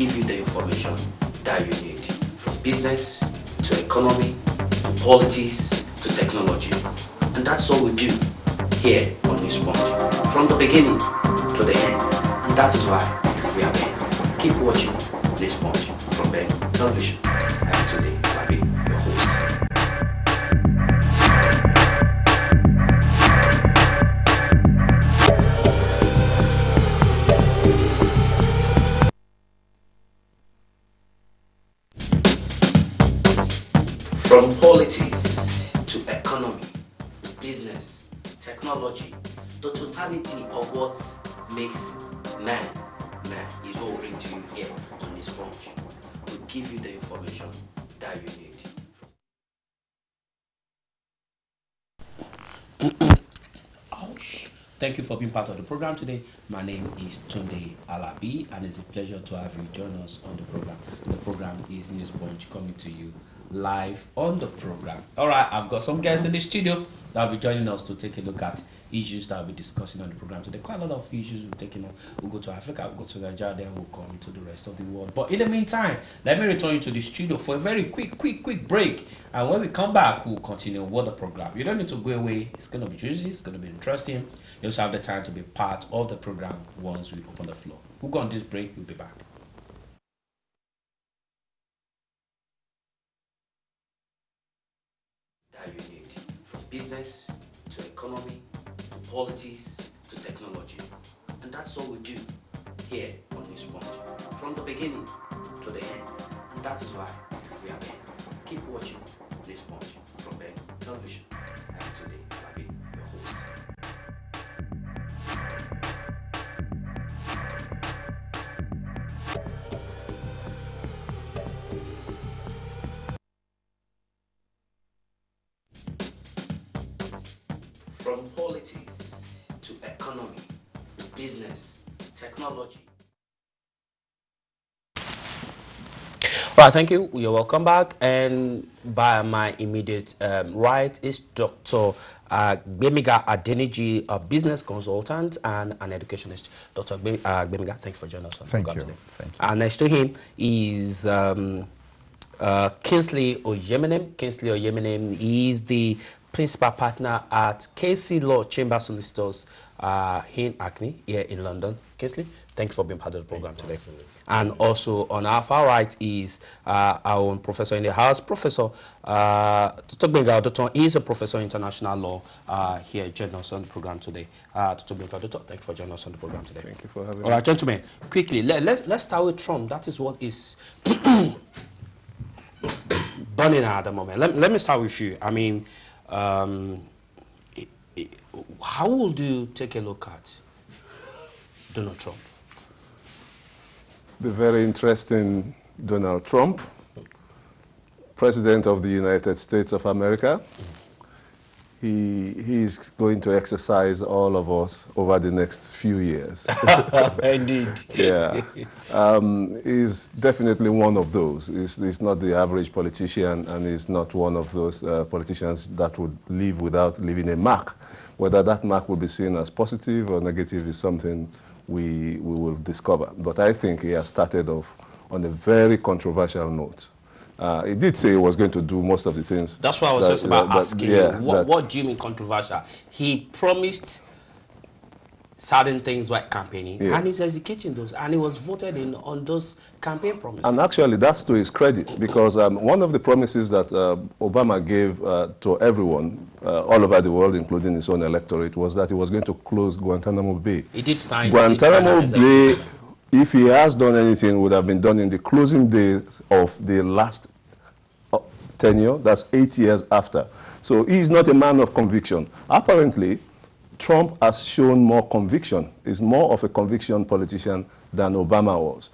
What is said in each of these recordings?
give you the information that you need, from business to economy to politics to technology. And that's all we do here on Newspunch, from the beginning to the end. And that is why we are Ben. Keep watching Newspunch from Ben Television. And today, I'll be your host. From politics to economy, business, technology, the totality of what makes man is what we bring to you here on Newspunch. We give you the information that you need. Thank you for being part of the program today. My name is Tunde Alabi, and it's a pleasure to have you join us on the program. The program is Newspunch, coming to you live on the program. All right, I've got some guests in the studio that will be joining us to take a look at issues that we'll be discussing on the program today. Quite a lot of issues we're taking on. We'll go to Africa, we'll go to Nigeria, then we'll come to the rest of the world. But in the meantime, let me return you to the studio for a very quick break. And when we come back, we'll continue with the program. You don't need to go away. It's going to be juicy. It's going to be interesting. You also have the time to be part of the program once we open the floor. We'll go on this break. We'll be back. That you need, from business to economy to politics to technology. And that's all we do here on Newspunch, from the beginning to the end. And that is why we are Ben. Keep watching Newspunch from Ben Television. And today, I'll be your host. From politics to economy, business, technology. All right, thank you. You're welcome back. And by my immediate right is Dr. Gbemiga Adeniji, a business consultant and an educationist. Dr. Gbemiga, thank you for joining us on the program today. Thank you. And next to him is Kingsley Oyemenem. Kingsley Oyemenem is the principal partner at KC Law Chamber Solicitors in Hackney, here in London. Kingsley, thank you for being part of the program today. And also on our far right is our own professor in the house, Professor Dr. Gbemiga Odoton. He is a professor in international law here joining us on the program today. Dr. Gbemiga Odoton, thank you for joining us on the program today. Thank you for having me. All right, gentlemen, quickly, let's start with Trump. That is what is burning at the moment. Let me start with you. I mean, how would you take a look at Donald Trump? The very interesting Donald Trump, President of the United States of America. He's going to exercise all of us over the next few years. Indeed. Yeah. He's definitely one of those. He's not the average politician, and he's not one of those politicians that would live without leaving a mark. Whether that mark will be seen as positive or negative is something we will discover. But I think he has started off on a very controversial note. He did say he was going to do most of the things. That's what I was just about asking you. What do you mean controversial? He promised certain things while campaigning, and he's executing those, and he was voted in on those campaign promises. And actually, that's to his credit, because one of the promises that Obama gave to everyone all over the world, including his own electorate, was that he was going to close Guantanamo Bay. He did sign Guantanamo Bay. If he has done anything, would have been done in the closing days of the last tenure. That's 8 years after. So he's not a man of conviction. Apparently, Trump has shown more conviction. He's more of a conviction politician than Obama was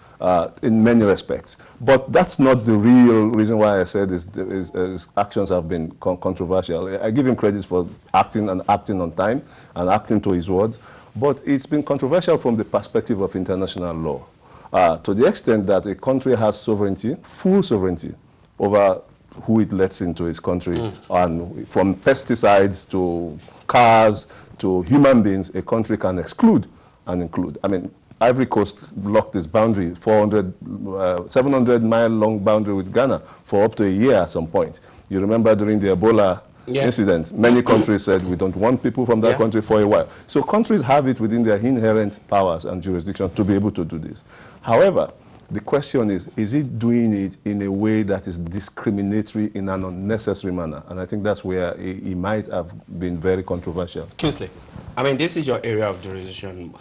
in many respects. But that's not the real reason why I said his actions have been controversial. I give him credit for acting on time and acting to his words. But it's been controversial from the perspective of international law, to the extent that a country has sovereignty, full sovereignty, over who it lets into its country. And from pesticides to cars to human beings, a country can exclude and include. I mean, Ivory Coast blocked its boundary, 700-mile-long boundary with Ghana for up to a year at some point. You remember during the Ebola incident, many countries said we don't want people from that country for a while. So countries have it within their inherent powers and jurisdiction to be able to do this. However, the question is it doing it in a way that is discriminatory in an unnecessary manner? And I think that's where he might have been very controversial. Kingsley, I mean, this is your area of jurisdiction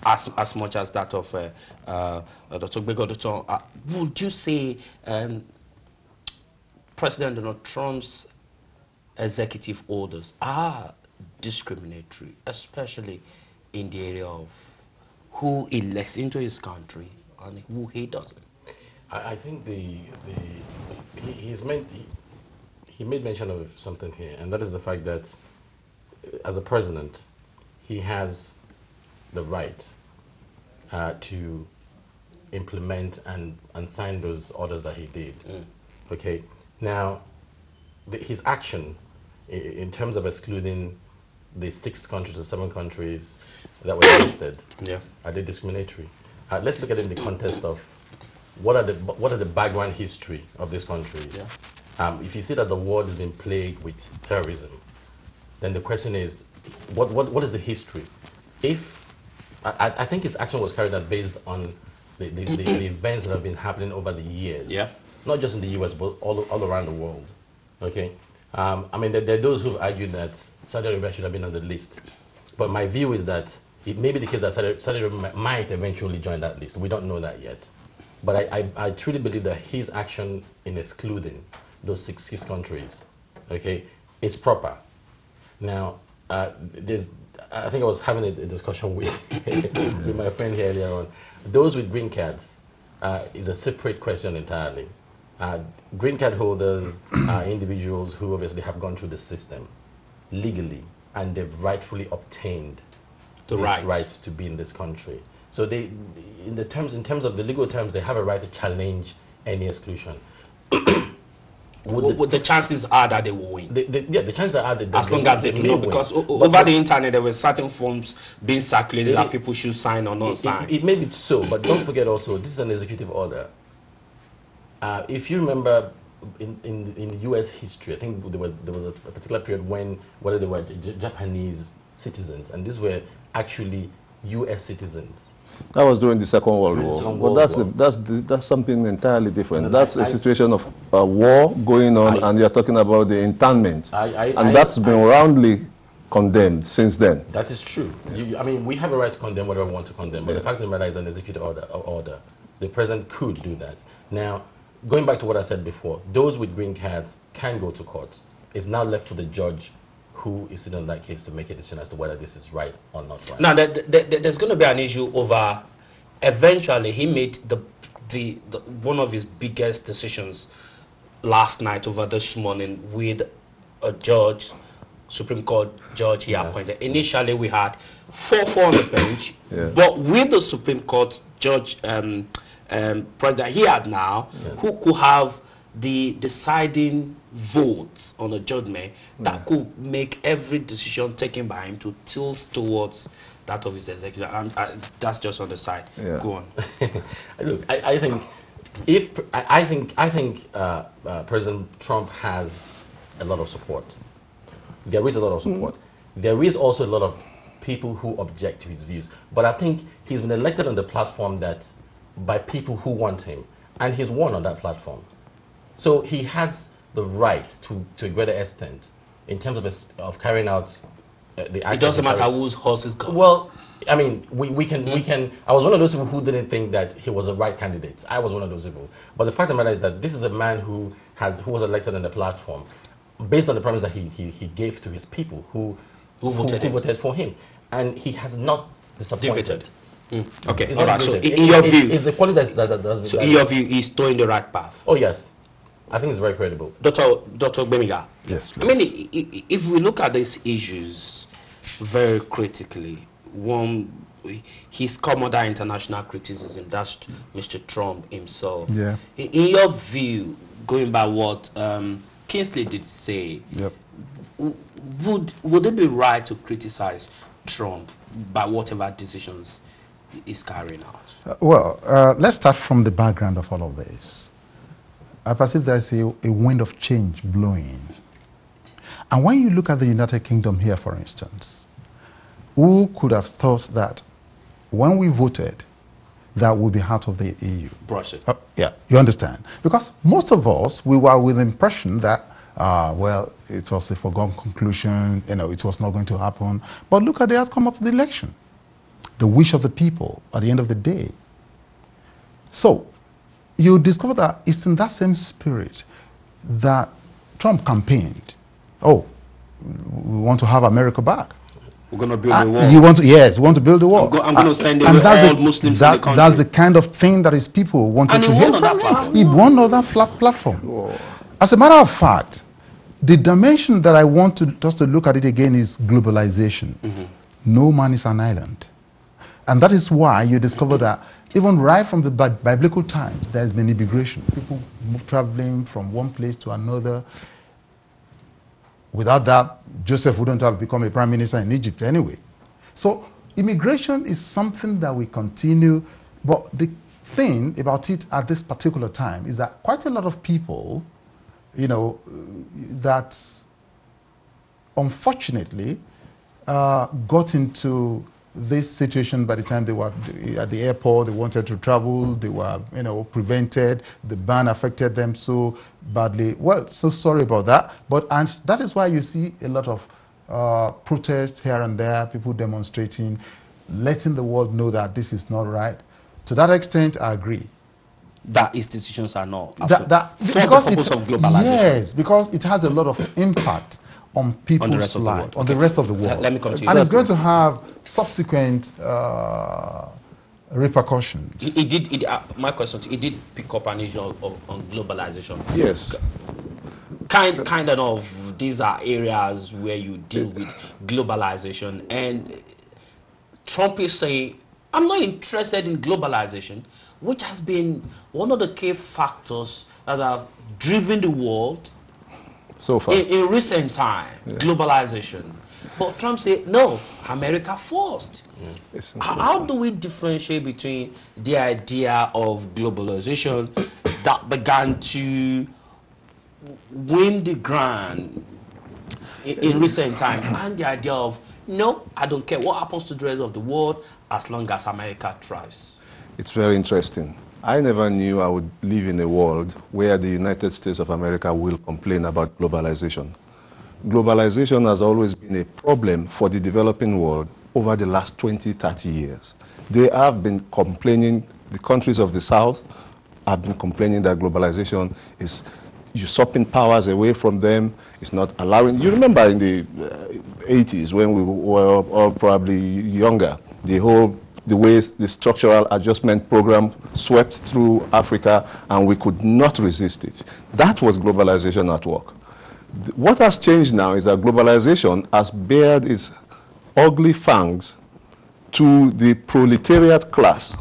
as much as that of Dr. Gbegodoton. Would you say President Donald Trump's executive orders are discriminatory, especially in the area of who he lets into his country and who he doesn't? I think he made mention of something here, and that is the fact that as a president, he has the right to implement and sign those orders that he did. Okay, now his action in terms of excluding the 6 countries or 7 countries that were listed, are they discriminatory? Let's look at it in the context of what are the background history of this country. If you see that the world has been plagued with terrorism, then the question is, what is the history? If I think his action was carried out based on the events that have been happening over the years, not just in the U.S. but all around the world. Okay, I mean there are those who've argued that Saudi Arabia should have been on the list, but my view is that it may be the case that Saudi Arabia might eventually join that list. We don't know that yet. But I truly believe that his action in excluding those six countries, okay, is proper. Now, I think I was having a discussion with my friend here earlier on. Those with green cards is a separate question entirely. Green card holders are individuals who obviously have gone through the system legally, and they've rightfully obtained the right to be in this country. So they, in terms of the legal terms, they have a right to challenge any exclusion. The chances are that they will win. The chances are that as long as they do not, because over the internet there were certain forms being circulated that people should sign or not sign. It may be so, but don't forget also, this is an executive order. If you remember, in U.S. history, I think there was a particular period when whether they were Japanese citizens, and these were actually U.S. citizens. That was during the Second World War. But that's something entirely different. No, that's a situation of a war going on, and you're talking about the internment. And that's been roundly condemned since then. That is true. I mean, we have a right to condemn whatever we want to condemn, but the fact of the matter is an executive order. The president could do that. Now, going back to what I said before, those with green cards can go to court. It's now left for the judge who is sitting on that case to make a decision as to whether this is right or not right. Now, there's going to be an issue over, eventually, he made the one of his biggest decisions last night over this morning with a judge, Supreme Court judge he appointed. Initially, we had 4 on the bench, but with the Supreme Court judge president he had now, who could have the deciding votes on a judgment that could make every decision taken by him to tilt towards that of his executive. And that's just on the side. Go on. Look, I think President Trump has a lot of support. There is a lot of support. There is also a lot of people who object to his views. But I think he's been elected on the platform that by people who want him, and he's won on that platform. So he has the right to a greater extent in terms of carrying out the action. It doesn't matter whose horse is gone. Well, I mean, we can. I was one of those people who didn't think that he was the right candidate. I was one of those people. But the fact of the matter is that this is a man who was elected on the platform based on the promise that he gave to his people who voted for him, and he has not disappointed. Okay, all right. So in your view, it's the quality that's so in your view, he's towing the right path. Oh yes, I think it's very credible. Dr. Gbemiga. Yes, please. I mean, if we look at these issues very critically, one, he's come under international criticism. That's Mr. Trump himself. Yeah. In your view, going by what Kingsley did say, would it be right to criticize Trump by whatever decisions is carrying out? Let's start from the background of all of this. I perceive there's a wind of change blowing. And when you look at the United Kingdom here, for instance, who could have thought that when we voted, that we'll be out of the EU? Brussels. Yeah, you understand. Because most of us, we were with the impression that, it was a foregone conclusion, it was not going to happen. But look at the outcome of the election. The wish of the people at the end of the day. So, you discover that it's in that same spirit that Trump campaigned. Oh, we want to have America back. We're going to build a wall. You want to build a wall. I'm going to send away all Muslims in the country. That's the kind of thing that his people wanted to hear from him. He won on that platform. Whoa. As a matter of fact, the dimension that I want to just to look at it again is globalization. No man is an island. And that is why you discover that even right from the biblical times, there has been immigration. People traveling from one place to another. Without that, Joseph wouldn't have become a prime minister in Egypt anyway. So immigration is something that we continue. But the thing about it at this particular time is that quite a lot of people, that unfortunately got into this situation by the time they were at the airport. They wanted to travel, they were prevented. The ban affected them so badly. Well, so sorry about that, and that is why you see a lot of protests here and there, people demonstrating, letting the world know that this is not right. To that extent, I agree that institutions are not for the purpose of globalization. Yes, because it has a lot of impact on people's lives, on the rest of the world. Let me come to you. And it's going to have subsequent repercussions. My question, he did pick up an issue on globalization. Yes. Kind of, these are areas where you deal with globalization. And Trump is saying, I'm not interested in globalization, which has been one of the key factors that have driven the world so far in recent time, globalization. But Trump said, no, America first. How do we differentiate between the idea of globalization that began to win the ground in recent time and the idea of, no, I don't care what happens to the rest of the world as long as America thrives? It's very interesting. I never knew I would live in a world where the United States of America will complain about globalization. Globalization has always been a problem for the developing world over the last 20, 30 years. They have been complaining, the countries of the South have been complaining that globalization is usurping powers away from them. It's not allowing. You remember in the 80s when we were all probably younger, the way the structural adjustment program swept through Africa and we could not resist it. That was globalization at work. What has changed now is that globalization has bared its ugly fangs to the proletariat class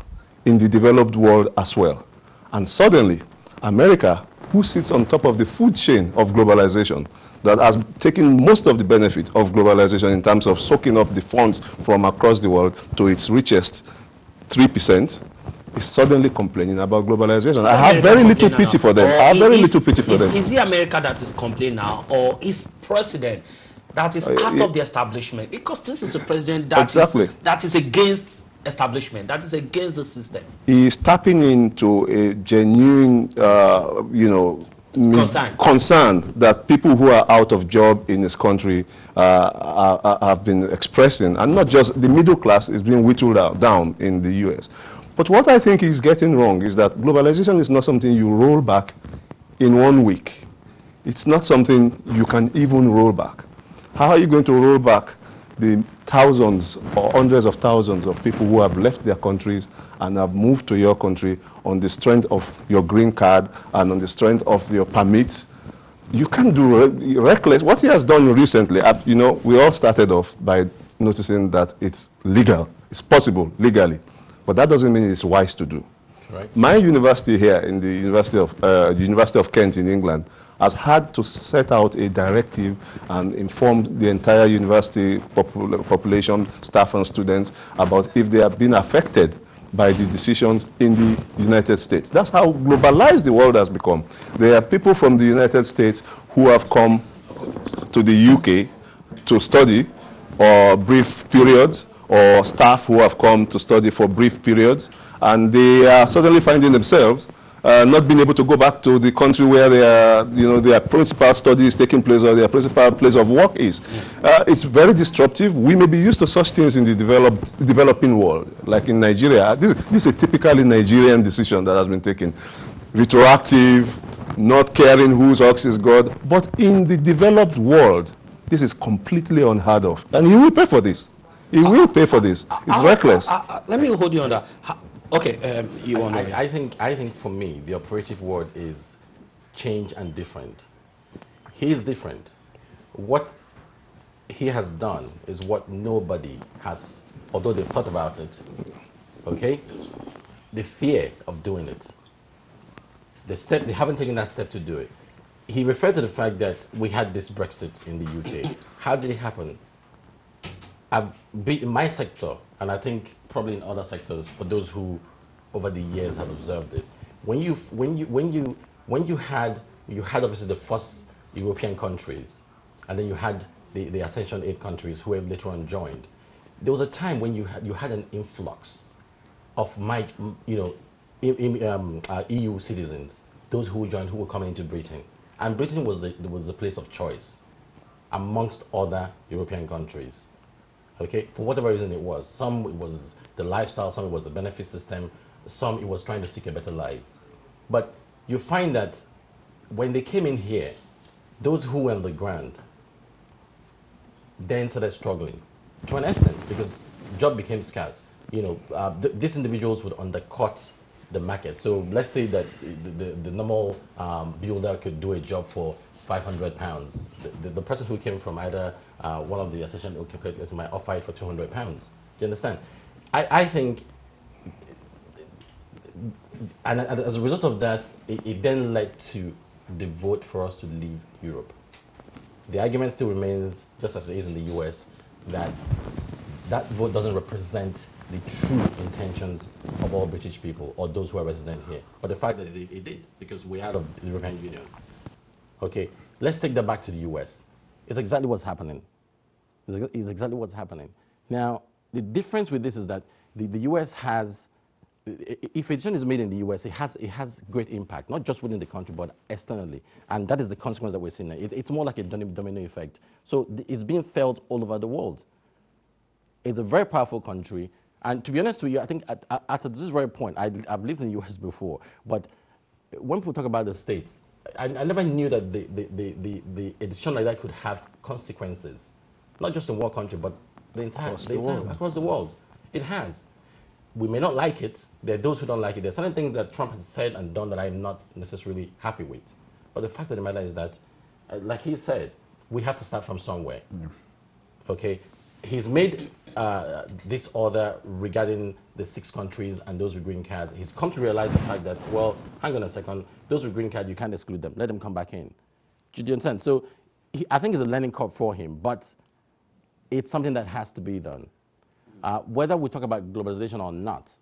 in the developed world as well. And suddenly, America, who sits on top of the food chain of globalization, that has taken most of the benefit of globalization in terms of soaking up the funds from across the world to its richest 3%, is suddenly complaining about globalization. So I have very little pity for them. I have very little pity for them. Is it America that is complaining now, or is president that is part of the establishment? Because this is a president that is against establishment, that is against the system. He is tapping into a genuine, concern that people who are out of job in this country have been expressing, and not just the middle class is being whittled down in the U.S. But what I think he's getting wrong is that globalization is not something you roll back in 1 week. It's not something you can even roll back. How are you going to roll back the thousands or hundreds of thousands of people who have left their countries and have moved to your country on the strength of your green card and on the strength of your permits? You can't do reckless. What he has done recently, we all started off by noticing that it's legal. It's possible legally. But that doesn't mean it's wise to do. Right. My university here in the University of Kent in England has had to set out a directive and inform the entire university population, staff and students about if they have been affected by the decisions in the United States. That's how globalized the world has become. There are people from the United States who have come to the UK to study or brief periods, or staff who have come to study for brief periods, and they are suddenly finding themselves not being able to go back to the country where their principal study is taking place or their principal place of work is. It's very disruptive. We may be used to such things in the developing world, like in Nigeria. This is a typically Nigerian decision that has been taken. Retroactive, not caring whose ox is God. But in the developed world, this is completely unheard of. And he will pay for this. He will pay for this. It's reckless. Let me hold you on that. Okay, you want to... I think for me, the operative word is change and different. He is different. What he has done is what nobody has, although they've thought about it, okay? The fear of doing it. They haven't taken that step to do it. He referred to the fact that we had this Brexit in the UK. How did it happen? I've been in my sector, and I think probably in other sectors, for those who over the years have observed it. When you had obviously the first European countries, and then you had the Ascension 8 countries who have later on joined, there was a time when you had an influx of EU citizens, those who joined, who were coming into Britain, and Britain was the place of choice amongst other European countries. Okay, for whatever reason it was. Some it was the lifestyle, some it was the benefit system, some it was trying to seek a better life. But you find that when they came in here, those who were on the ground then started struggling to an extent because job became scarce. These individuals would undercut the market. So let's say that the normal builder could do a job for £500. The person who came from either one of the associations might offer it for £200. Do you understand? I think, and as a result of that, it then led to the vote for us to leave Europe. The argument still remains, just as it is in the US, that that vote doesn't represent the true intentions of all British people or those who are resident here. But the fact that it did, because we're out of the European Union. Okay, let's take that back to the US. It's exactly what's happening. It's exactly what's happening. Now, the difference with this is that the US has, if a decision is made in the US, it has great impact, not just within the country, but externally. And that is the consequence that we're seeing now. It's more like a domino effect. So it's being felt all over the world. It's a very powerful country. And to be honest with you, I think at this very point, I've lived in the US before, but when people talk about the States, I never knew that the decision like that could have consequences, not just in one country, but across the world. It has. We may not like it. There are those who don't like it. There are certain things that Trump has said and done that I'm not necessarily happy with. But the fact of the matter is that, like he said, we have to start from somewhere. Yeah. Okay? He's made this order regarding the 6 countries and those with green cards. He's come to realize the fact that, well, hang on a second, those with green card, you can't exclude them. Let them come back in. Do you understand? So I think it's a learning curve for him, but it's something that has to be done. Whether we talk about globalization or not,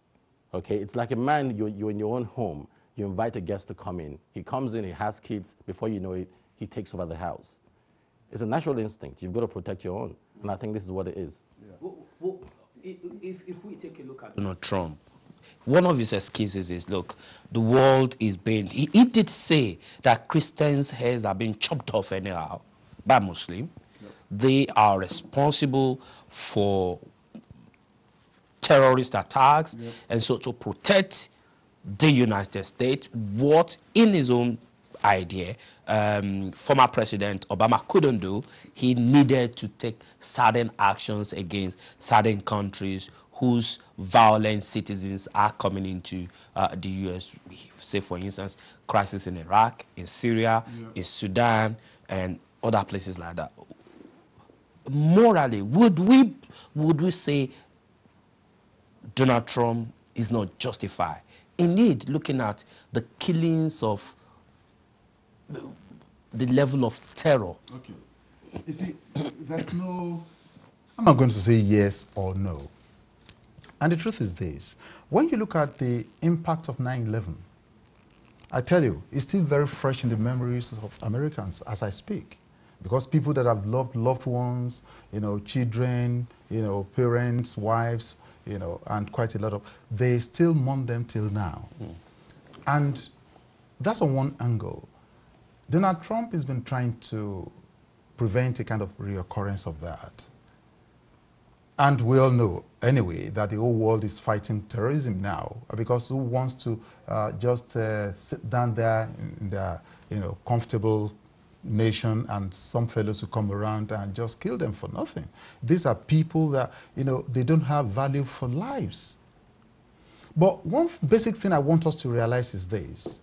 okay, it's like a man, you're in your own home, you invite a guest to come in. He comes in, he has kids, before you know it, he takes over the house. It's a natural instinct. You've got to protect your own. And I think this is what it is. Yeah. Well, if we take a look at Donald Trump, one of his excuses is, look, the world is being... He did say that Christians' heads are being chopped off anyhow by Muslims. Yep. They are responsible for terrorist attacks. Yep. And so to protect the United States, what in his own idea, former President Obama couldn't do, he needed to take certain actions against certain countries whose violent citizens are coming into the U.S. Say, for instance, crisis in Iraq, in Syria, in Sudan, and other places like that. Morally, would we say Donald Trump is not justified? Indeed, looking at the killings of the level of terror? Okay. You see, there's no... I'm not going to say yes or no. And the truth is this. When you look at the impact of 9/11, I tell you, it's still very fresh in the memories of Americans as I speak. Because people that have loved loved ones, children, parents, wives, and quite a lot of, they still mourn them till now. And that's on one angle. Donald Trump has been trying to prevent a kind of reoccurrence of that. And we all know, anyway, that the whole world is fighting terrorism now, because who wants to just sit down there in their comfortable nation and some fellows who come around and just kill them for nothing? These are people that, they don't have value for lives. But one basic thing I want us to realize is this.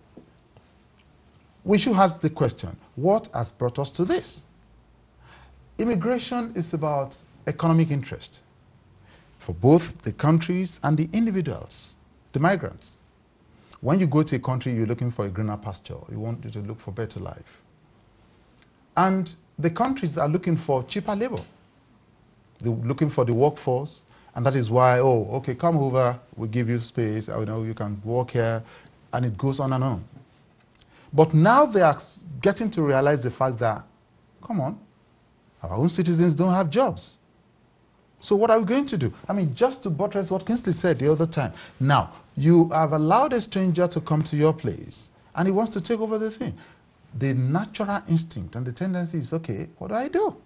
We should ask the question, what has brought us to this? Immigration is about economic interest for both the countries and the individuals, the migrants. When you go to a country, you're looking for a greener pasture. You want to look for better life. And the countries that are looking for cheaper labor. They're looking for the workforce, and that is why, oh, okay, come over, we'll give you space, you can work here, and it goes on and on. But now they are getting to realize the fact that, come on, our own citizens don't have jobs. So what are we going to do? I mean, just to buttress what Kingsley said the other time. Now, you have allowed a stranger to come to your place, and he wants to take over the thing. The natural instinct and the tendency is, okay, what do I do?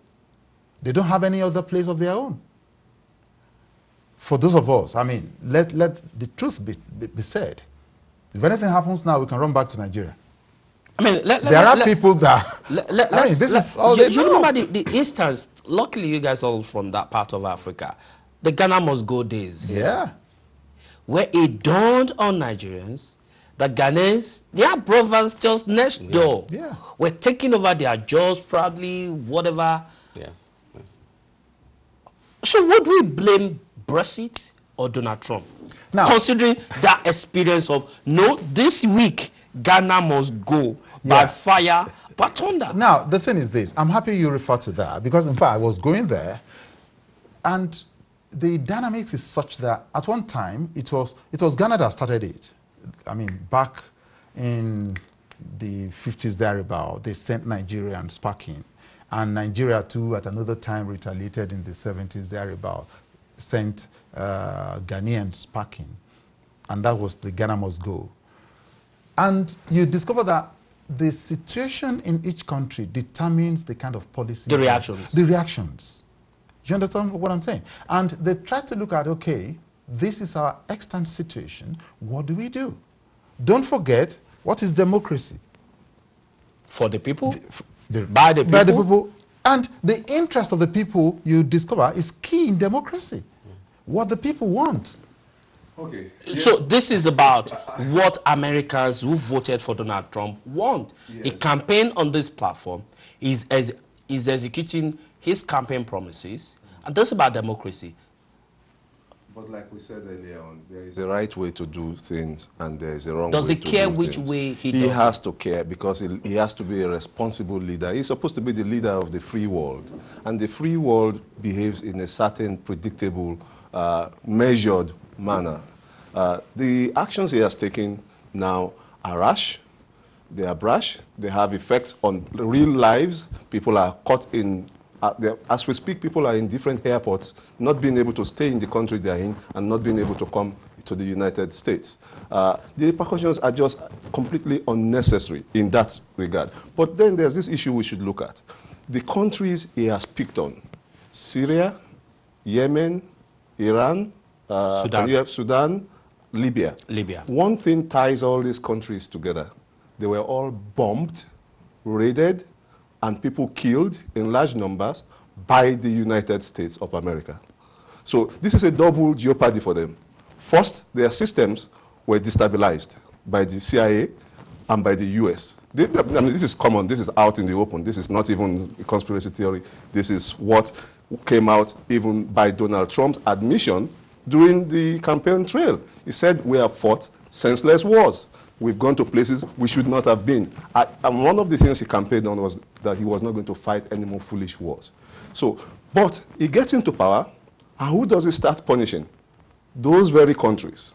They don't have any other place of their own. For those of us, I mean, let the truth be said. If anything happens now, we can run back to Nigeria. I mean, there are people that... this is all they you know. remember the instance, luckily you guys all from that part of Africa, the Ghana must go days. Yeah. Where it dawned on Nigerians that Ghanaians, their brothers just next door, were taking over their jobs, probably, whatever. Yes. So would we blame Brexit or Donald Trump? Now, considering that experience of, no, this week, Ghana must go by fire, by thunder. Now, the thing is this. I'm happy you refer to that, because, in fact, I was going there, and the dynamics is such that at one time, it was Ghana that started it. I mean, back in the 50s thereabout, they sent Nigerians packing. And Nigeria, too, at another time, retaliated in the 70s thereabout, sent Ghanaians packing. And that was the Ghana must go. And you discover that the situation in each country determines the kind of policy. The reactions. The reactions. You understand what I'm saying? And they try to look at, okay, this is our extant situation. What do we do? Don't forget, what is democracy? For the people? By the people. And the interest of the people, you discover, is key in democracy. What the people want. Okay. So this is about what Americans who voted for Donald Trump want. Yes. A campaign on this platform is executing his campaign promises, and that's about democracy. But like we said earlier on, there is a right way to do things and there is a wrong way to do things. Does he care which things. way he does He has to care because he has to be a responsible leader. He's supposed to be the leader of the free world. And the free world behaves in a certain predictable, measured manner. The actions he has taken now are rash, they are brash, they have effects on real lives. People are caught in... as we speak, people are in different airports, not being able to stay in the country they're in and not being able to come to the United States. The repercussions are just completely unnecessary in that regard. But then there's this issue we should look at. The countries he has picked on, Syria, Yemen, Iran, Sudan, Libya. One thing ties all these countries together. They were all bombed, raided, and people killed in large numbers by the United States of America. So this is a double jeopardy for them. First, their systems were destabilized by the CIA and by the US. I mean, this is common, this is out in the open, this is not even a conspiracy theory, this is what came out even by Donald Trump's admission during the campaign trail. He said, we have fought senseless wars. We've gone to places we should not have been. And one of the things he campaigned on was that he was not going to fight any more foolish wars. So, but he gets into power, and who does he start punishing? Those very countries.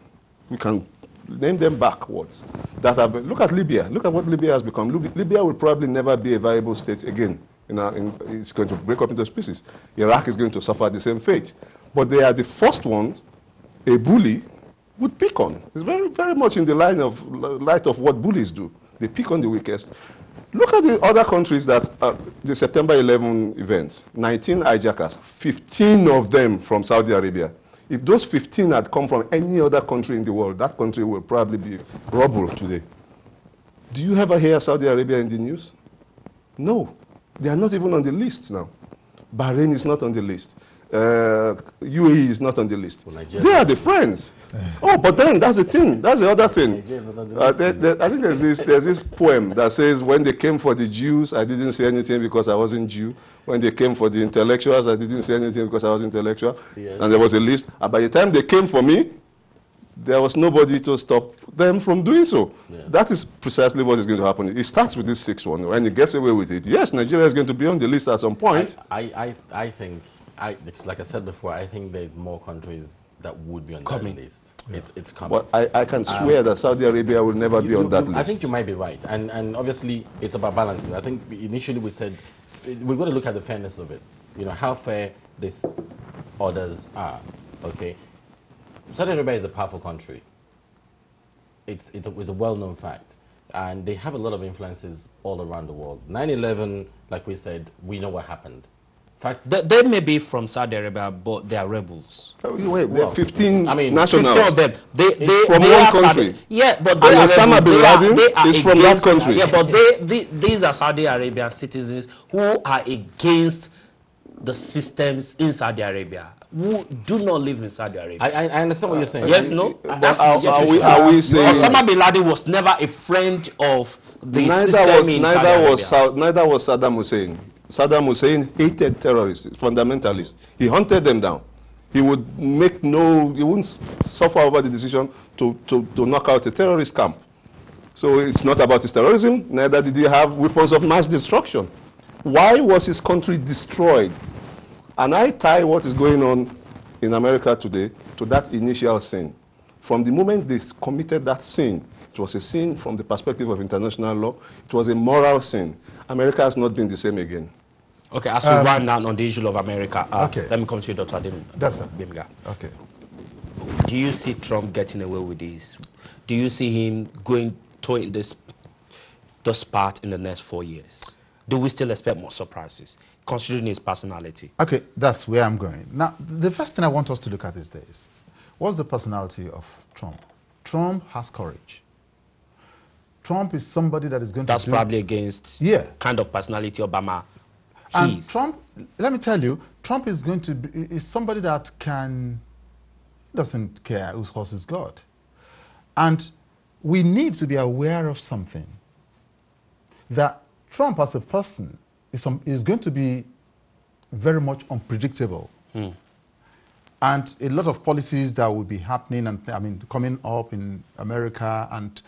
We can name them backwards. That have been, look at Libya. Look at what Libya has become. Libya will probably never be a viable state again. It's going to break up into pieces. Iraq is going to suffer the same fate. But they are the first ones a bully would pick on. It's very, very much in the light of what bullies do. They pick on the weakest. Look at the other countries that the September 11 events. 19 hijackers, 15 of them from Saudi Arabia. If those 15 had come from any other country in the world, that country will probably be rubble today. Do you ever hear Saudi Arabia in the news? No. They are not even on the list now. Bahrain is not on the list. UAE is not on the list. Well, they are the friends. Oh, but then that's the thing. That's the other thing. I think there's this poem that says, when they came for the Jews, I didn't say anything because I wasn't Jew. When they came for the intellectuals, I didn't say anything because I was intellectual. Yes. And there was a list. And by the time they came for me, there was nobody to stop them from doing so. Yeah. That is precisely what is going to happen. It starts with this 6th one. When it gets away with it, yes, Nigeria is going to be on the list at some point. I think, like I said before, I think there's more countries that would be on that list. Yeah. It's coming. But I can swear that Saudi Arabia will never be on that list. I think you might be right. And obviously, it's about balancing. I think initially we said, we've got to look at the fairness of it. You know, how fair these orders are, okay? Saudi Arabia is a powerful country. It's a well-known fact. And they have a lot of influences all around the world. 9/11, like we said, we know what happened. In fact, they may be from Saudi Arabia, but they are rebels. Wait, there are 15 nationals. 15 of them. They from one country. Yeah, but they and Osama bin Laden is from that country. Yeah, but these are Saudi Arabian citizens who are against the systems in Saudi Arabia, who do not live in Saudi Arabia. I understand what you're saying. Yes, no? Are we saying Osama bin Laden was never a friend of the system in Saudi Arabia. Neither was Saddam Hussein. Saddam Hussein hated terrorists, fundamentalists. He hunted them down. He would he wouldn't suffer over the decision to knock out a terrorist camp. So it's not about his terrorism, neither did he have weapons of mass destruction. Why was his country destroyed? And I tie what is going on in America today to that initial sin. From the moment they committed that sin, it was a sin from the perspective of international law. It was a moral sin. America has not been the same again. Okay, as we run down on the issue of America, let me come to you, Dr. Adim. Bimga. Okay. Do you see Trump getting away with this? Do you see him going to this path in the next 4 years? Do we still expect more surprises, considering his personality? Okay, that's where I'm going. Now, the first thing I want us to look at these days, what's the personality of Trump? Trump has courage. Trump is somebody that is going to... That's probably against kind of personality Obama. And Trump, let me tell you, Trump is going to be is somebody that doesn't care whose horse is God. And we need to be aware of something, that Trump as a person is going to be very much unpredictable. And a lot of policies that will be happening and coming up in America, and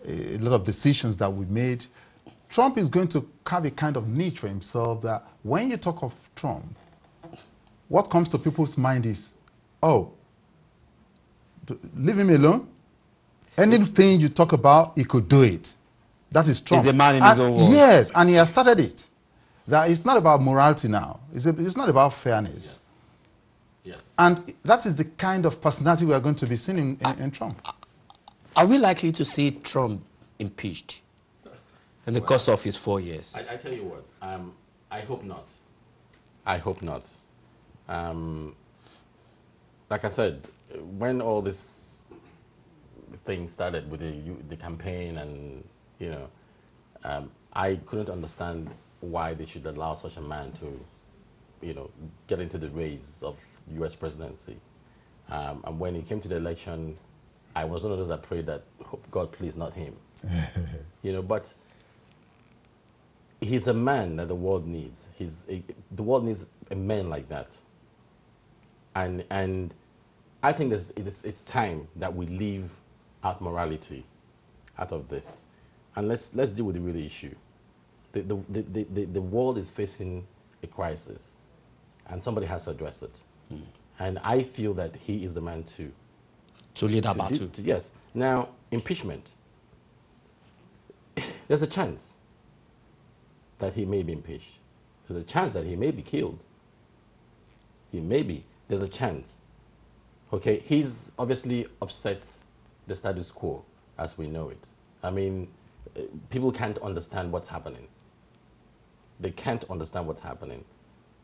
a lot of decisions that we made, Trump is going to have a kind of niche for himself that when you talk of Trump, what comes to people's mind is, oh, leave him alone. Anything you talk about, he could do it. That is Trump. He's a man in his own world. Yes, and he has started it. That it's not about morality now. It's not about fairness. Yes. And that is the kind of personality we are going to be seeing in Trump. Are we likely to see Trump impeached in the course of his 4 years? I tell you what, I hope not. I hope not. Like I said, when all this thing started with the campaign, and I couldn't understand why they should allow such a man to, get into the race of U.S. presidency. And when he came to the election, I was one of those that prayed that, hope God, please, not him. But he's a man that the world needs. The world needs a man like that. And I think it's time that we leave out morality out of this, and let's deal with the real issue. The world is facing a crisis, and somebody has to address it. And I feel that he is the man To lead that battle. yes. Now, impeachment. There's a chance that he may be impeached. There's a chance that he may be killed. He may be. There's a chance. Okay, he's obviously upset the status quo as we know it. I mean, people can't understand what's happening. They can't understand what's happening.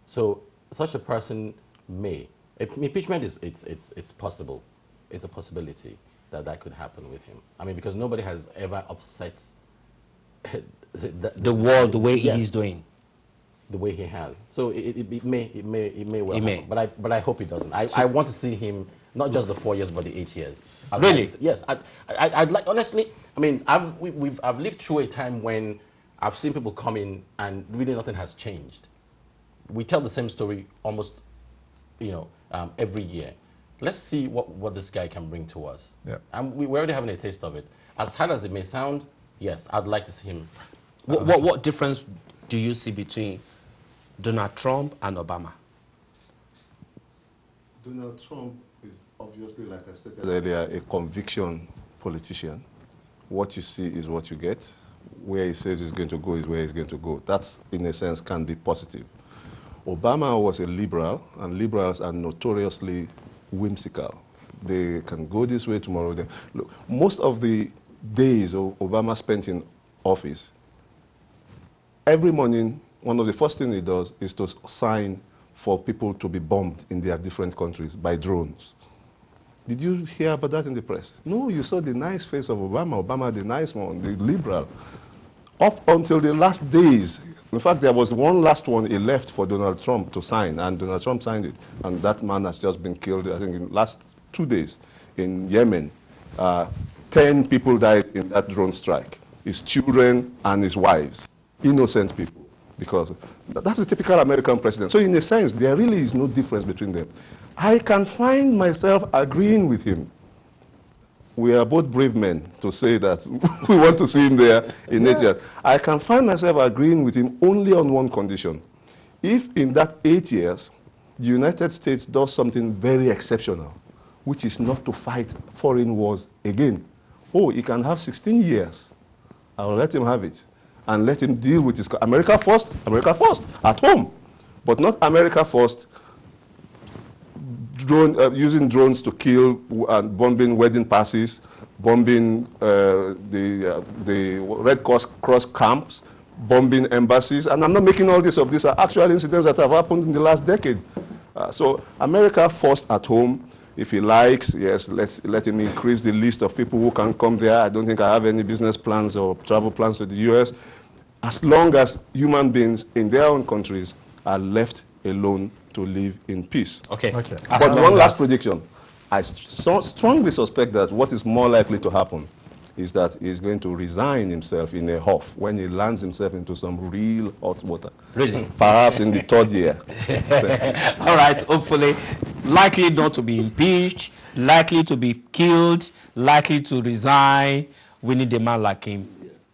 So such a person may. Impeachment it's possible. It's a possibility that could happen with him. I mean, because nobody has ever upset The world the way yes, he's doing. the way he has. So it may well It may. happen. But I hope it doesn't. I want to see him not just the 4 years but the 8 years. Really? Yes. I'd like, honestly. I mean, I've lived through a time when I've seen people come in and really nothing has changed. We tell the same story almost, every year. Let's see what this guy can bring to us. Yeah. And we're already having a taste of it. As hard as it may sound, yes, I'd like to see him. What difference do you see between Donald Trump and Obama? Donald Trump is obviously, like I stated earlier, a conviction politician. What you see is what you get. Where he says he's going to go is where he's going to go. That, in a sense, can be positive. Obama was a liberal, and liberals are notoriously whimsical. They can go this way tomorrow. Look, most of the days Obama spent in office, every morning, one of the first things he does is to sign for people to be bombed in their different countries by drones. Did you hear about that in the press? No, you saw the nice face of Obama. Obama, the nice one, the liberal. Up until the last days. In fact, there was one last one he left for Donald Trump to sign, and Donald Trump signed it. And that man has just been killed, I think, in the last 2 days in Yemen. 10 people died in that drone strike. His children and his wives. Innocent people. Because that's a typical American president. So in a sense, there really is no difference between them. I can find myself agreeing with him. We are both brave men to say that we want to see him there in 8 years. I can find myself agreeing with him only on one condition. If in that 8 years, the United States does something very exceptional, which is not to fight foreign wars again. Oh, he can have 16 years. I will let him have it. And let him deal with his... America first, at home. But not America first, using drones to kill and bombing wedding parties, bombing the Red Cross camps, bombing embassies. And I'm not making all this up. These are actual incidents that have happened in the last decade. So America first at home. If he likes, yes, let him increase the list of people who can come there. I don't think I have any business plans or travel plans to the U.S. As long as human beings in their own countries are left alone to live in peace. Okay. But one last prediction. I strongly suspect that what is more likely to happen is that he's going to resign himself in a huff when he lands himself into some real hot water. Really? Perhaps in the 3rd year. All right, hopefully. Likely not to be impeached, likely to be killed, likely to resign. We need a man like him.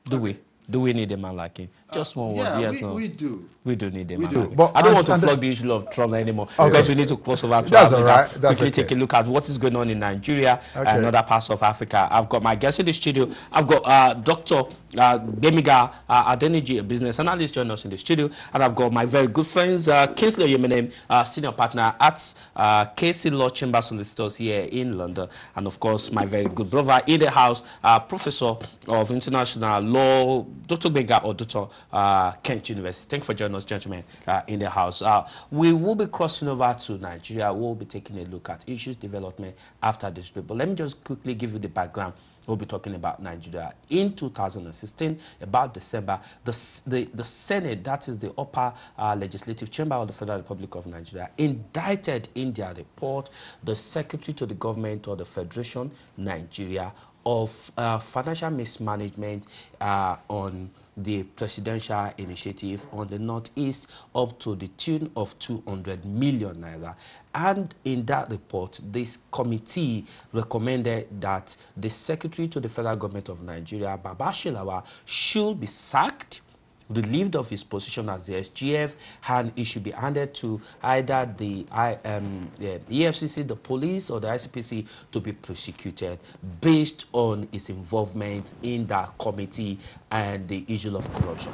Do we? Do we need a man like him? Just one word, yes, no. We do. We do need a man do. like him. But I don't want to flog the issue of Trump anymore because we need to cross over to That's Africa. all right. That's Quickly okay. take a look at what is going on in Nigeria and other parts of Africa. I've got my guest in the studio. I've got Dr. Gbemiga Adeniji, a business analyst, joining us in the studio. And I've got my very good friends, Kingsley Yemenem, senior partner at KC Law Chamber Solicitors here in London. And of course, my very good brother in the house, Professor of International Law, Dr. Gbemiga or Dr. Kent University. Thank you for joining us, gentlemen, in the house. We will be crossing over to Nigeria. We'll be taking a look at issues development after this break. But let me just quickly give you the background. We'll be talking about Nigeria. In 2016, about December, the Senate, that is the upper legislative chamber of the Federal Republic of Nigeria, indicted in their report the Secretary to the Government of the Federation, Nigeria, of financial mismanagement on the presidential initiative on the Northeast up to the tune of 200 million naira. And in that report, this committee recommended that the Secretary to the Federal Government of Nigeria, Baba Shilawa, should be sacked, relieved of his position as the SGF, and it should be handed to either the EFCC, the police, or the ICPC to be prosecuted based on his involvement in that committee and the issue of corruption.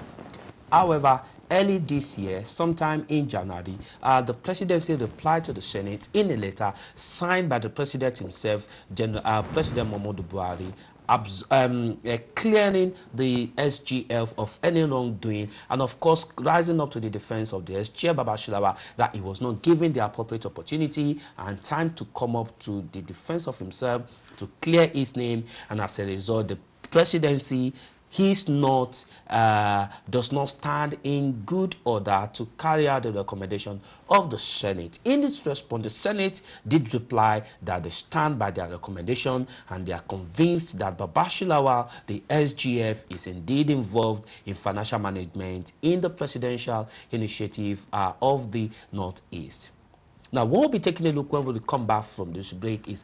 However, early this year, sometime in January, the presidency replied to the Senate in a letter signed by the president himself, President Muhammadu Buhari, clearing the SGF of any wrongdoing, and of course rising up to the defense of the SGF, Baba Shilawa, that he was not given the appropriate opportunity and time to come up to the defense of himself, to clear his name, and as a result, the presidency does not stand in good order to carry out the recommendation of the Senate. In its response, the Senate did reply that they stand by their recommendation and they are convinced that Baba Shilawa, the SGF, is indeed involved in financial management in the presidential initiative of the Northeast. Now, what we'll be taking a look when we come back from this break is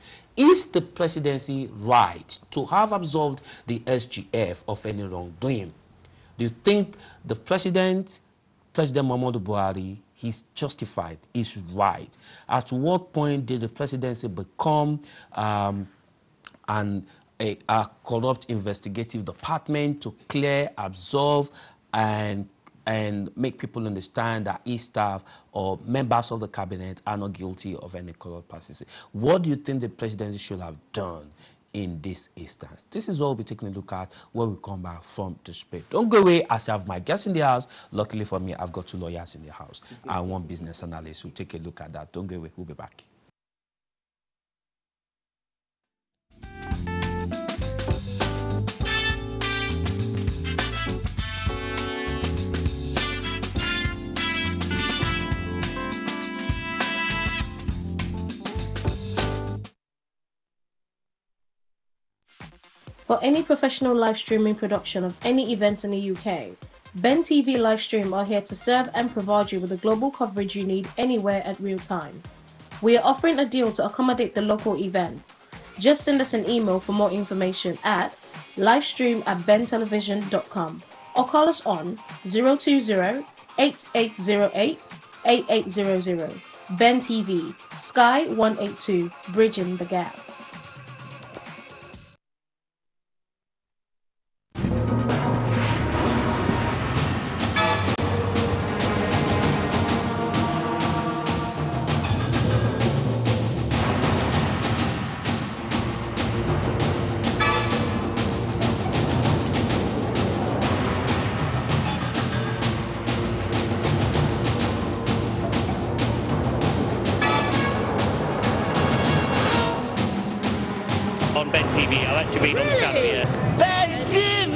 the presidency right to have absolved the SGF of any wrongdoing? Do you think the President Muhammadu Buhari, he's justified, is right? At what point did the presidency become a corrupt investigative department to clear, absolve, and make people understand that his staff or members of the cabinet are not guilty of any corrupt practices? What do you think the presidency should have done in this instance? This is what we'll be taking a look at when we come back from the break. Don't go away, as I have my guests in the house. Luckily for me, I've got two lawyers in the house and one business analyst. We'll take a look at that. Don't go away. We'll be back. For any professional live streaming production of any event in the UK, Ben TV Livestream are here to serve and provide you with the global coverage you need anywhere at real time. We are offering a deal to accommodate the local events. Just send us an email for more information at livestream@bentelevision.com or call us on 020-8808-8800. Ben TV, Sky 182, bridging the gap. On Ben TV, I've actually been on the channel, yeah. Ben TV!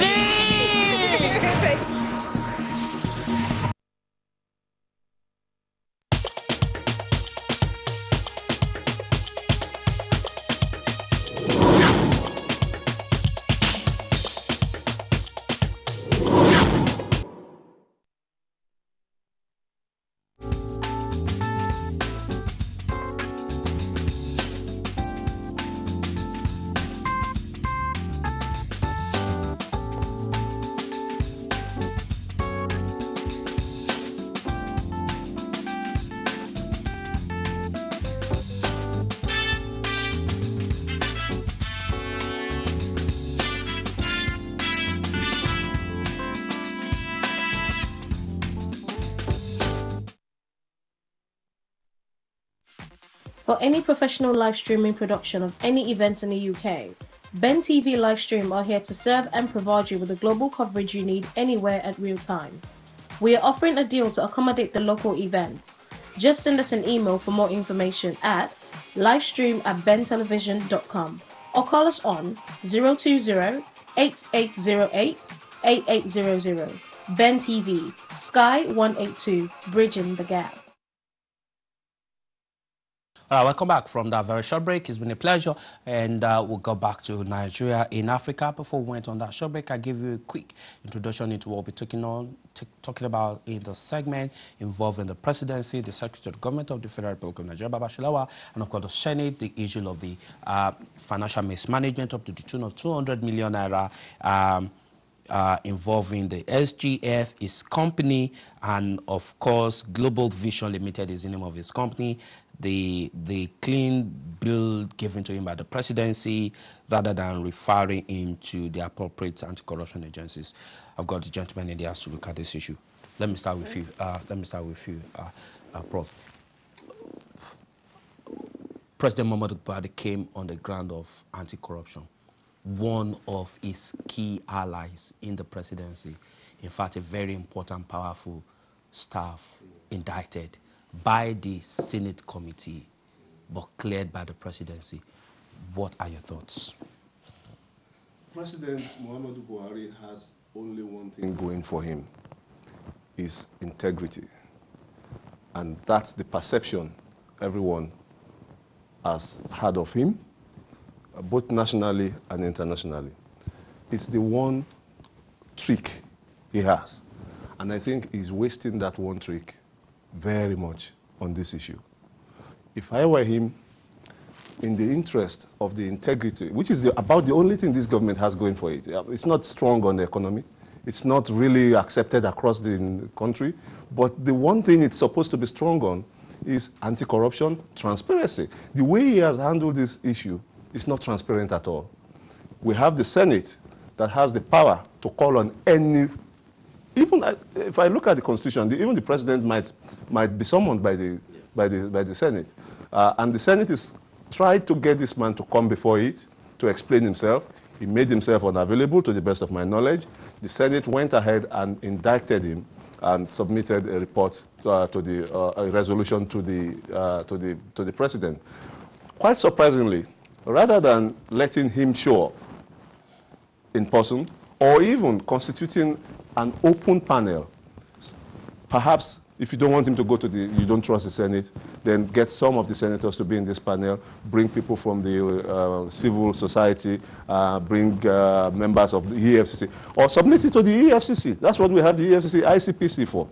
For any professional live streaming production of any event in the UK, Ben TV Livestream are here to serve and provide you with the global coverage you need anywhere at real time. We are offering a deal to accommodate the local events. Just send us an email for more information at livestream@bentelevision.com or call us on 020-8808-8800. Ben TV, Sky 182, bridging the gap. All right, welcome back from that very short break. It's been a pleasure, and we'll go back to Nigeria in Africa. Before we went on that short break, I give you a quick introduction into what we're talking about in the segment involving the presidency, the Secretary of Government of the Federal Republic of Nigeria, Baba Shilawa, and of course the Senate, the issue of the financial mismanagement up to the tune of 200 million naira. Involving the SGF, his company, and of course Global Vision Limited is the name of his company. The clean bill given to him by the presidency, rather than referring him to the appropriate anti-corruption agencies. I've got the gentleman in the house to look at this issue. Let me start with you. Prof. President Muhammadu Buhari came on the ground of anti-corruption. One of his key allies in the presidency, in fact, a very important, powerful staff, indicted by the Senate committee, but cleared by the presidency. What are your thoughts? President Muhammadu Buhari has only one thing going for him, is integrity. And that's the perception everyone has had of him, both nationally and internationally. It's the one trick he has. And I think he's wasting that one trick very much on this issue. If I were him, in the interest of the integrity, which is about the only thing this government has going for it. It's not strong on the economy. It's not really accepted across the country. But the one thing it's supposed to be strong on is anti-corruption, transparency. The way he has handled this issue is not transparent at all. We have the Senate that has the power to call on any, even if I look at the Constitution, even the president might be summoned by the Senate. And the Senate is tried to get this man to come before it to explain himself. He made himself unavailable to the best of my knowledge. The Senate went ahead and indicted him and submitted a report a resolution to the president. Quite surprisingly, rather than letting him show up in person or even constituting an open panel, perhaps if you don't want him to go you don't trust the Senate, then get some of the senators to be in this panel, bring people from the civil society, bring members of the EFCC, or submit it to the EFCC. That's what we have the EFCC ICPC for.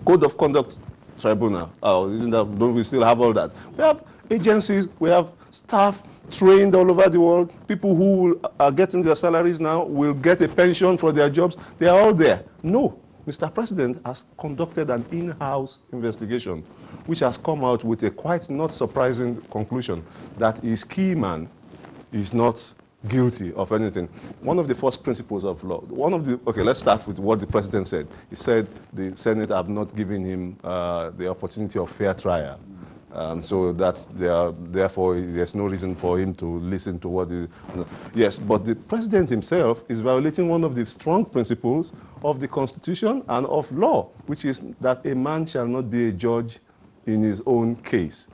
Code of Conduct Tribunal. Don't we still have all that? We have agencies, we have staff trained all over the world. People who are getting their salaries now will get a pension for their jobs. They are all there. No. Mr. President has conducted an in-house investigation, which has come out with a quite not surprising conclusion that his key man is not guilty of anything. One of the first principles of law, let's start with what the president said. He said the Senate have not given him the opportunity of fair trial. So therefore, there's no reason for him to listen to what yes, but the president himself is violating one of the strong principles of the Constitution and of law, which is that a man shall not be a judge in his own case.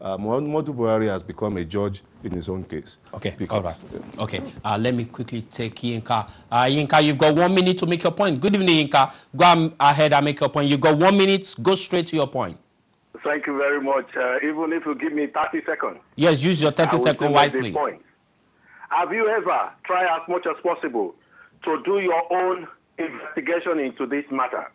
Muhammadu Buhari has become a judge in his own case. Okay, all right. Okay, let me quickly take Yinka. Yinka, you've got 1 minute to make your point. Good evening, Yinka. Go ahead and make your point. You've got 1 minute. Go straight to your point. Thank you very much. Even if you give me 30 seconds. Yes, use your 30 seconds wisely. Have you ever tried as much as possible to do your own investigation into this matter?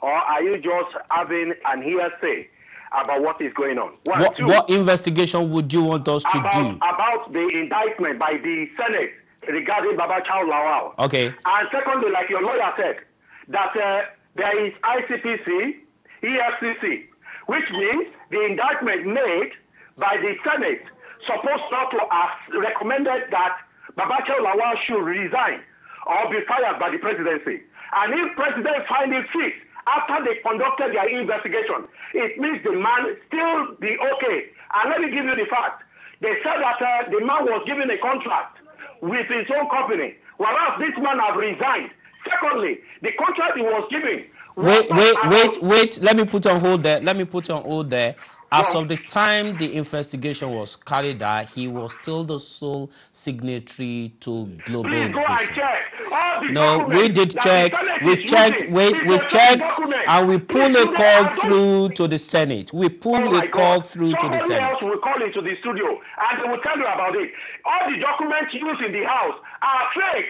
Or are you just having an hearsay about what is going on? What investigation would you want us to do? About the indictment by the Senate regarding Baba Chow Lawal. Okay. And secondly, like your lawyer said, that there is ICPC, EFCC, which means the indictment made by the Senate supposed not to have recommended that Baba Chow Lawal should resign or be fired by the presidency. And if president find it fit after they conducted their investigation, it means the man still be okay. And let me give you the fact. They said that the man was given a contract with his own company, whereas this man has resigned. Secondly, the contract he was given. Wait. Let me put on hold there. as of the time the investigation was carried out, he was still the sole signatory to Global Please go and Vision. check. All the No, we documents did that check. the Senate We is checked. using Wait, is we a fake checked, document. and we pulled Please a do that. call I don't- through to the Senate. We Oh pulled my a call God. through to the Somebody else Senate. will call into the studio and they will tell you about it. All the documents used in the house are fake.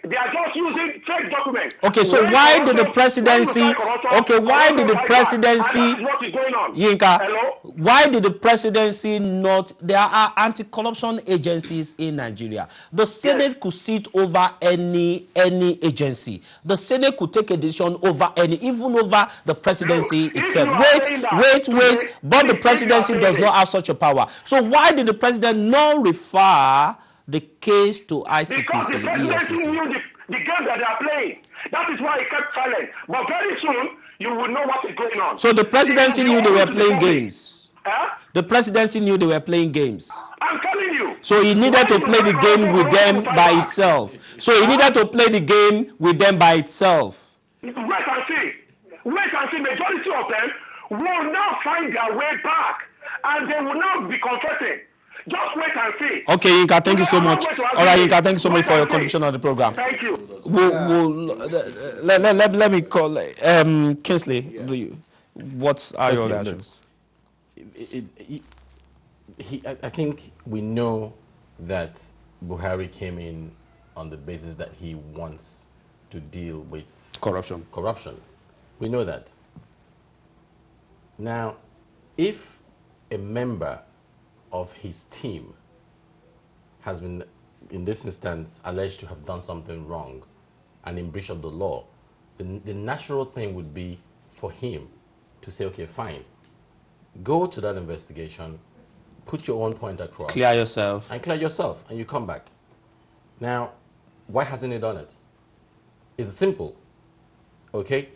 They are just using fake documents. Okay, so When why did the corruption- presidency? when you fight corruption, Okay, why did the corruption fight back. presidency? And that is what is going on. Yinka, Hello? why did the presidency not? There are anti-corruption agencies in Nigeria. The Senate could sit over any agency. The Senate could take a decision over even over the presidency Look, if itself. you are saying that Wait. today, But the if you are presidency saying does it- not have such a power. So why did the president not refer the case to Because ICPC, the presidency EFCC? knew the game that they are playing. That is why he kept silent. But very soon, you will know what is going on. So the presidency knew they were playing games. Huh? The presidency knew they were playing games. I'm telling you. So he needed to play the game with them by itself. So he needed to play the game with them by itself. Wait and see. Wait and see. Majority of them will not find their way back. And they will not be confessing. Just wait and see. Okay, Yinka, thank you so much. All right, Yinka, thank you so much for your contribution on the program. Thank you. Let me call Kingsley. What are your Okay, reactions? I think we know that Buhari came in on the basis that he wants to deal with Corruption. We know that. Now, if a member of his team has been, in this instance, alleged to have done something wrong and in breach of the law, the natural thing would be for him to say, okay, fine, go to that investigation, put your own point across. Clear yourself. And clear yourself, and you come back. Now, why hasn't he done it? It's simple, okay?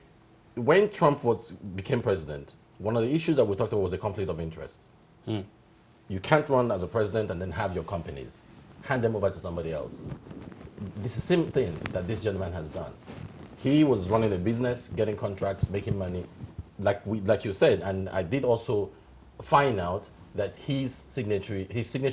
When Trump became president, one of the issues that we talked about was a conflict of interest. You can't run as a president and then have your companies. Hand them over to somebody else. This is the same thing that this gentleman has done. He was running a business, getting contracts, making money, like you said, and I did also find out that his signature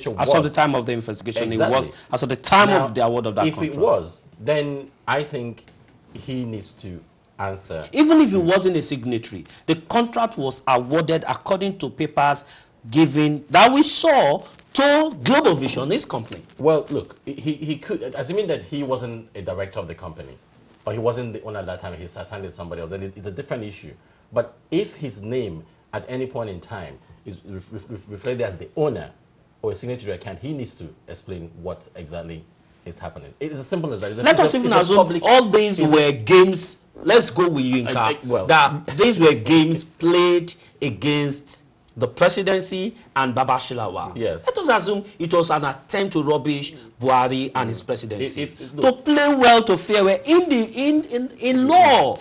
was... As of the time of the investigation, Exactly. it was. As of the time Now, of the award of that if contract. it was, then I think he needs to answer. Even if it wasn't a signatory, the contract was awarded according to papers given that we saw to Global Vision, his company. Well, look, he could, assuming that he wasn't a director of the company, or he wasn't the owner at that time, he assigned it to somebody else, then it's a different issue. But if his name at any point in time is reflected as the owner or a signatory account, he needs to explain what exactly is happening. It's as simple as that. Let us even assume all these were games. Let's go with you, Yinka. That these were games played against the presidency and Baba Shilawa. Yes. Let us assume it was an attempt to rubbish Buhari and his presidency. To Look, play well, to fair well in law.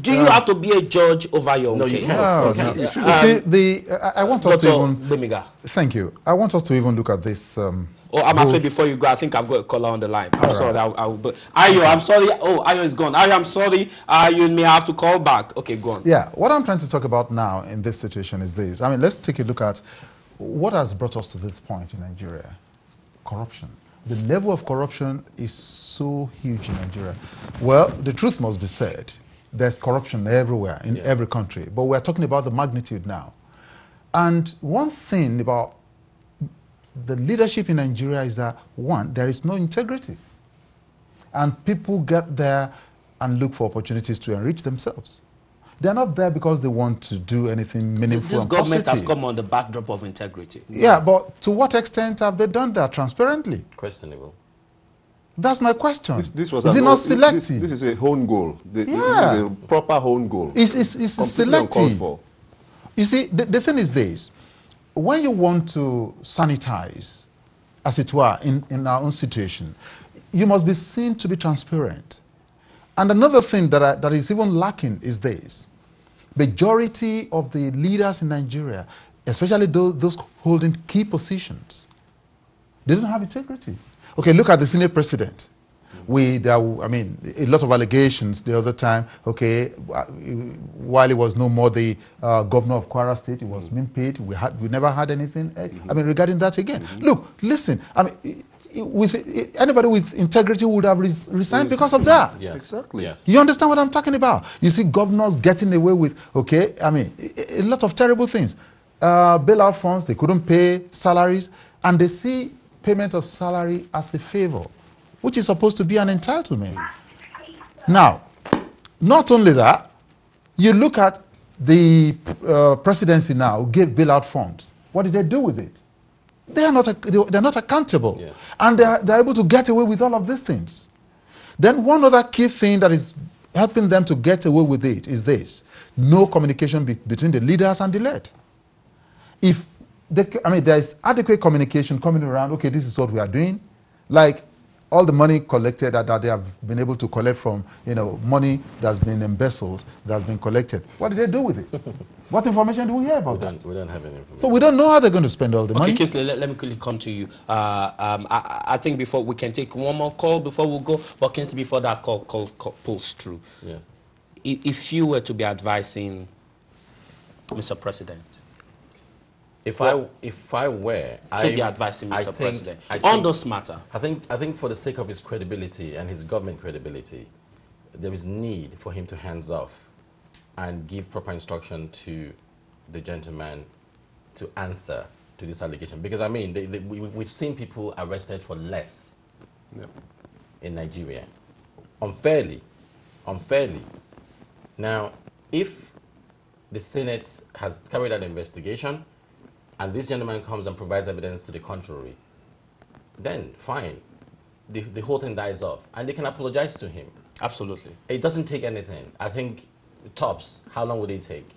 Do you have to be a judge over your own No, case? you can't. You see, I want us to Dr. even... Bemiga. Thank you. I want us to even look at this... Oh, I'm afraid before you go, I think I've got a caller on the line. I'm sorry. Ayo, I'm sorry. Oh, Ayo is gone. Ayo, I'm sorry. You may have to call back. Okay, go on. Yeah, what I'm trying to talk about now in this situation is this. I mean, let's take a look at what has brought us to this point in Nigeria. Corruption. The level of corruption is so huge in Nigeria. Well, the truth must be said. There's corruption everywhere, in every country. But we're talking about the magnitude now. And one thing about the leadership in Nigeria is that, one, there is no integrity. And people get there and look for opportunities to enrich themselves. They're not there because they want to do anything meaningful This and government has positive. come on the backdrop of integrity. Yeah, but to what extent have they done that transparently? questionable. That's my question. This was is an it not own- selective? This is a own goal. This Yeah. is a proper own goal. It's Completely uncalled selective. for. You see, the thing is this. When you want to sanitize, as it were, in our own situation, you must be seen to be transparent. And another thing that is even lacking is this. Majority of the leaders in Nigeria, especially those holding key positions, they don't have integrity. Okay, look at the Senate president. A lot of allegations the other time. Okay, while he was no more the governor of Kwara State, he was being paid. We never had anything. Regarding that again. Look, listen. Anybody with integrity would have resigned because of that. Yes. Exactly. Yes. You understand what I'm talking about? You see governors getting away with, a lot of terrible things. Bailout funds, they couldn't pay salaries, and they see payment of salary as a favor, which is supposed to be an entitlement. Now, not only that, you look at the presidency now gave bailout funds. What did they do with it? They're not accountable. Yeah. And they're able to get away with all of these things. Then one other key thing that is helping them to get away with it is this: no communication between the leaders and the led. If there is adequate communication coming around, okay, this is what we are doing, like all the money collected that they have been able to collect from, money that's been embezzled, that's been collected. What did they do with it? What information do we hear about that? We don't have any information. So we don't know how they're going to spend all the money. Okay, Kingsley, let me quickly come to you. I think before we can take one more call before we go, but Kingsley, before that call pulls through. Yeah. If you were to be advising Mr. President, If I were to be advising Mr. President on this matter, I think for the sake of his credibility and his government credibility, there is need for him to hands off and give proper instruction to the gentleman to answer to this allegation. Because we've seen people arrested for less in Nigeria, unfairly. Now, if the Senate has carried out an investigation and this gentleman comes and provides evidence to the contrary, then fine. The whole thing dies off. And they can apologize to him. absolutely. It doesn't take anything. I think tops, how long would it take?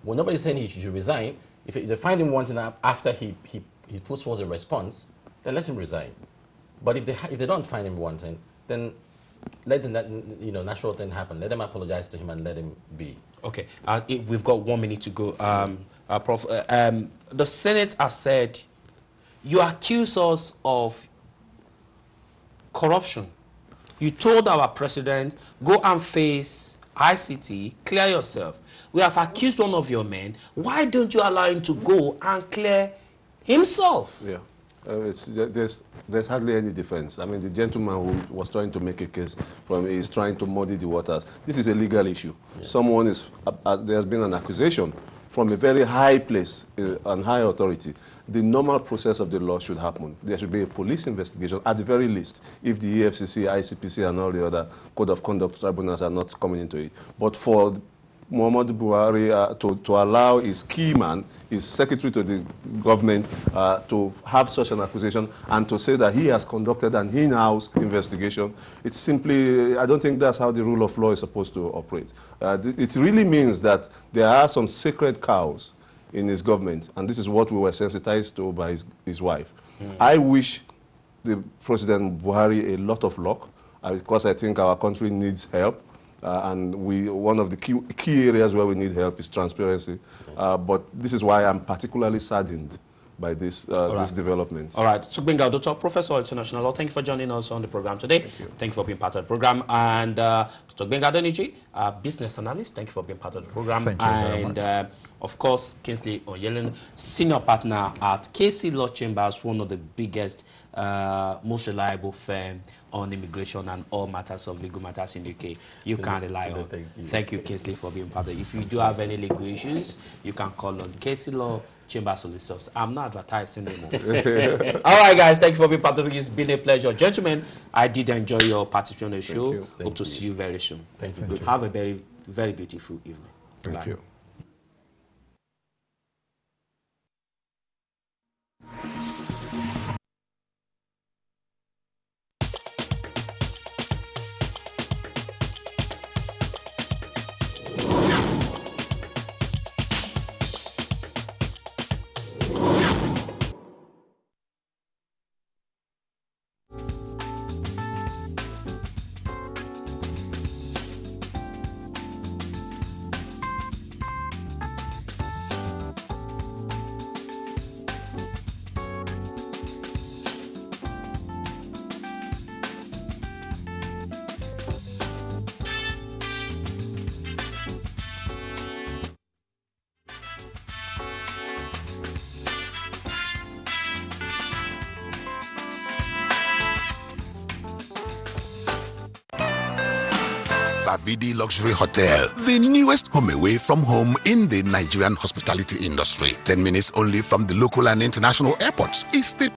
Well, nobody's saying he should resign. If they find him wanting after he puts forth a response, then let him resign. But if they don't find him wanting, then let the natural thing happen. Let them apologize to him and let him be. Okay, we've got 1 minute to go. Prof, the Senate has said you accuse us of corruption. You told our president, go and face ICT, clear yourself. We have accused one of your men. Why don't you allow him to go and clear himself? Yeah. There's hardly any defense. The gentleman who was trying to make a case is trying to muddy the waters. This is a legal issue. Yeah. There's been an accusation from a very high place and high authority. The normal process of the law should happen. There should be a police investigation at the very least, if the EFCC, ICPC, and all the other code of conduct tribunals are not coming into it. But for Muhammadu Buhari to allow his key man, his secretary to the government, to have such an accusation and to say that he has conducted an in-house investigation, it's simply, I don't think that's how the rule of law is supposed to operate. It really means that there are some sacred cows in his government, and this is what we were sensitized to by his wife. I wish the President Buhari a lot of luck, because I think our country needs help. And one of the key areas where we need help is transparency. But this is why I'm particularly saddened by this development. All right. Sugbenga, Dr. Professor of International Law, thank you for joining us on the program today. Thank you for being part of the program. And Sugbenga Doniji, business analyst, thank you for being part of the program. Thank you very much. Of course, Kingsley Oyelen, senior partner at KC Law Chambers, one of the biggest, most reliable firm on immigration and all matters of legal matters in the UK. You can rely on. Thank you, Kingsley, for being part of it. If you do have any legal issues, you can call on KC Law Chamber Solicitors. I'm not advertising anymore. All right, guys, thank you for being part of it. It's been a pleasure. Gentlemen, I did enjoy your participation on the show. Hope to see you very soon. Thank you. Have a very, very beautiful evening. Thank you. Gravidi Luxury Hotel, the newest home away from home in the Nigerian hospitality industry. 10 minutes only from the local and international airports. It's the